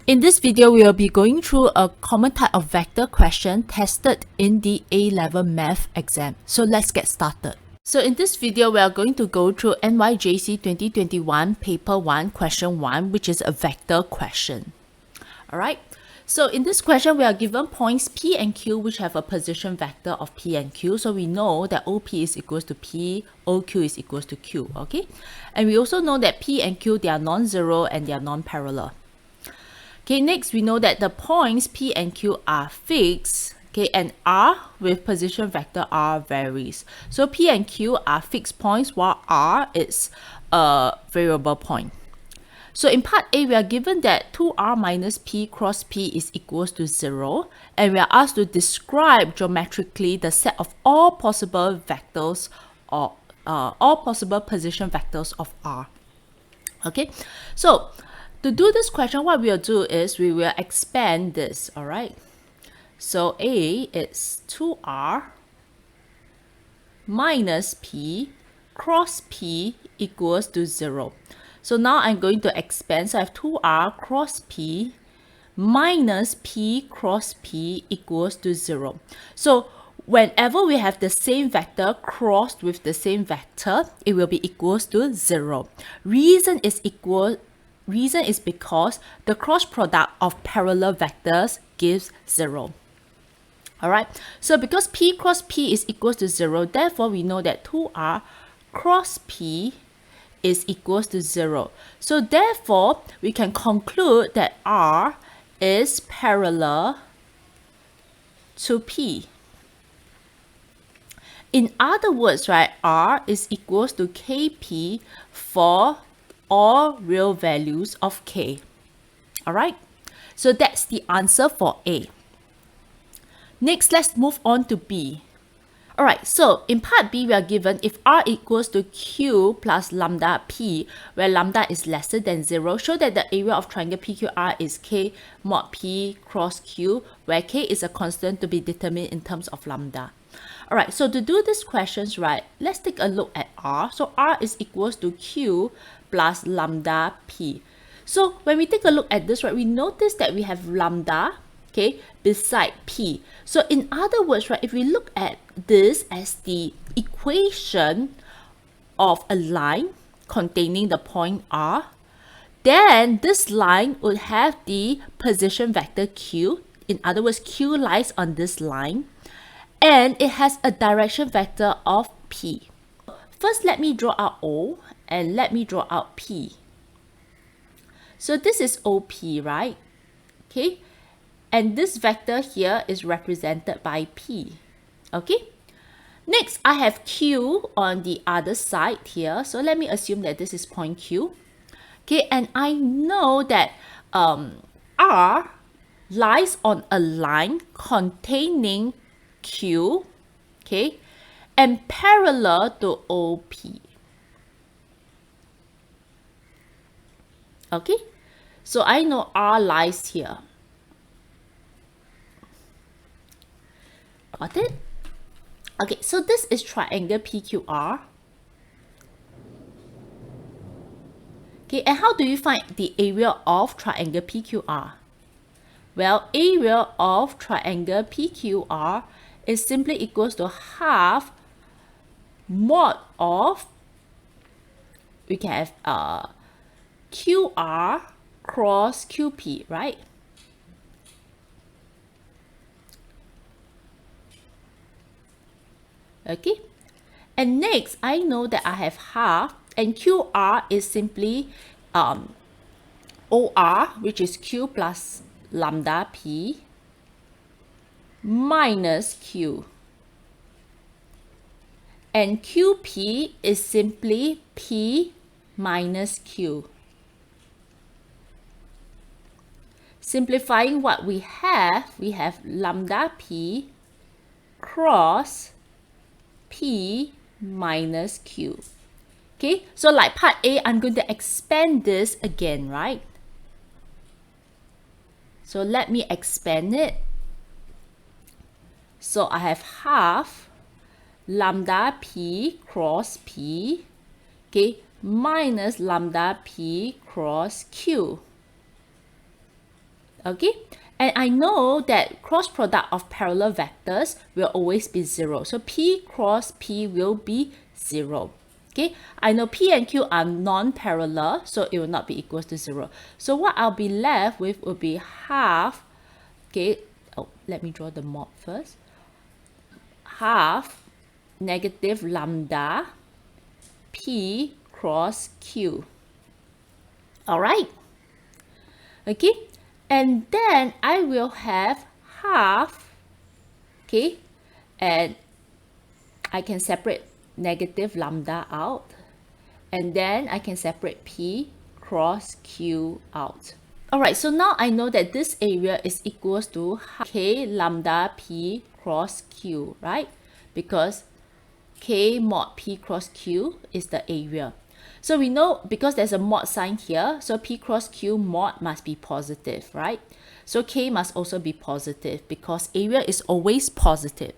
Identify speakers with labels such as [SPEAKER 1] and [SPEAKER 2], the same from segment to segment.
[SPEAKER 1] In this video, we will be going through a common type of vector question tested in the A-level math exam. So let's get started. So in this video, we are going to go through NYJC 2021 paper 1 question 1, which is a vector question. Alright, so in this question, we are given points P and Q which have a position vector of P and Q. So we know that OP is equals to P, OQ is equals to Q, okay? And we also know that P and Q, they are non-zero and they are non-parallel. Okay, next we know that the points P and Q are fixed, okay, and R with position vector R varies. So P and Q are fixed points while R is a variable point. So in part A, we are given that 2R minus P cross P is equals to 0, and we are asked to describe geometrically the set of all possible vectors or all possible position vectors of R. Okay, so to do this question, what we will do is we will expand this, all right? So A is 2R minus P cross P equals to 0. So now I'm going to expand. So I have 2R cross P minus P cross P equals to 0. So whenever we have the same vector crossed with the same vector, it will be equals to 0. Reason is because the cross product of parallel vectors gives 0. Alright, so because P cross P is equals to 0, therefore we know that 2R cross P is equals to 0. So therefore, we can conclude that R is parallel to P. In other words, right, R is equals to KP for all real values of K. Alright, so that's the answer for A. Next, let's move on to B. Alright, so in part B, we are given if R equals to Q plus lambda P, where lambda is lesser than 0, show that the area of triangle PQR is K mod P cross Q, where K is a constant to be determined in terms of lambda. Alright, so to do these questions, right, let's take a look at R. So R is equals to Q plus lambda P. So when we take a look at this, right, we notice that we have lambda, okay, beside P. So in other words, right, if we look at this as the equation of a line containing the point R, then this line would have the position vector Q. In other words, Q lies on this line, and it has a direction vector of P. First, let me draw out O, and let me draw out P. So this is OP, right? Okay, and this vector here is represented by P. Okay, next I have Q on the other side here. So let me assume that this is point Q. Okay, and I know that R lies on a line containing Q, okay, and parallel to OP. Okay, so I know R lies here. Got it? Okay, so this is triangle PQR. Okay, and how do you find the area of triangle PQR? Well, area of triangle PQR is simply equals to half mod of, we can have QR cross QP, right? Okay, and next I know that I have half, and QR is simply OR, which is Q plus lambda P minus Q, and QP is simply P minus Q. Simplifying what we have lambda P cross P minus Q. Okay, so like part A, I'm going to expand this again, right? So let me expand it. So I have half lambda P cross P, okay, minus lambda P cross Q. Okay, and I know that cross product of parallel vectors will always be 0. So P cross P will be 0. Okay, I know P and Q are non-parallel, so it will not be equals to 0. So what I'll be left with will be half, okay, oh, let me draw the mod first. Half negative lambda P cross Q. All right. Okay, and then I will have half, okay, and I can separate negative lambda out, and then I can separate P cross Q out. All right, so now I know that this area is equals to K lambda P cross Q, right? Because K mod P cross Q is the area. So we know because there's a mod sign here, so P cross Q mod must be positive, right? So K must also be positive because area is always positive.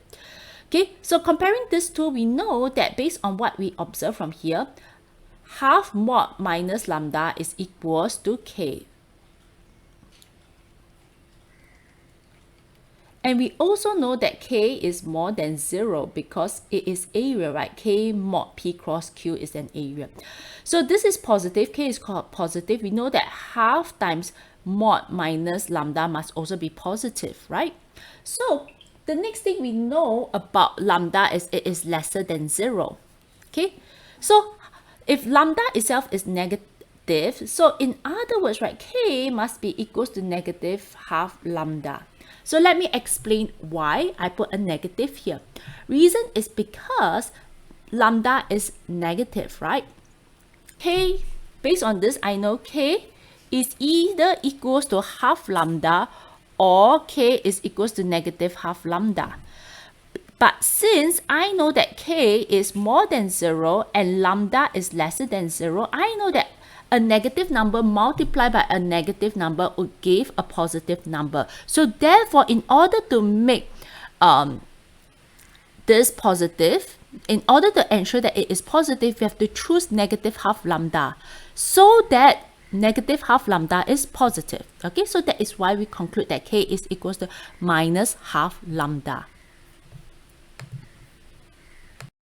[SPEAKER 1] Okay, so comparing these two, we know that based on what we observe from here, half mod minus lambda is equals to K. And we also know that K is more than 0 because it is area, right? K mod P cross Q is an area. So this is positive, K is called positive. We know that half times mod minus lambda must also be positive, right? So the next thing we know about lambda is it is lesser than 0. Okay, so if lambda itself is negative, so in other words, right, K must be equals to negative half lambda. So let me explain why I put a negative here. Reason is because lambda is negative, right? K, based on this, I know K is either equals to half lambda or K is equals to negative half lambda. But since I know that K is more than 0 and lambda is lesser than 0, I know that a negative number multiplied by a negative number would give a positive number. So therefore, in order to make this positive, in order to ensure that it is positive, we have to choose negative half lambda so that negative half lambda is positive. Okay, so that is why we conclude that K is equals to minus half lambda.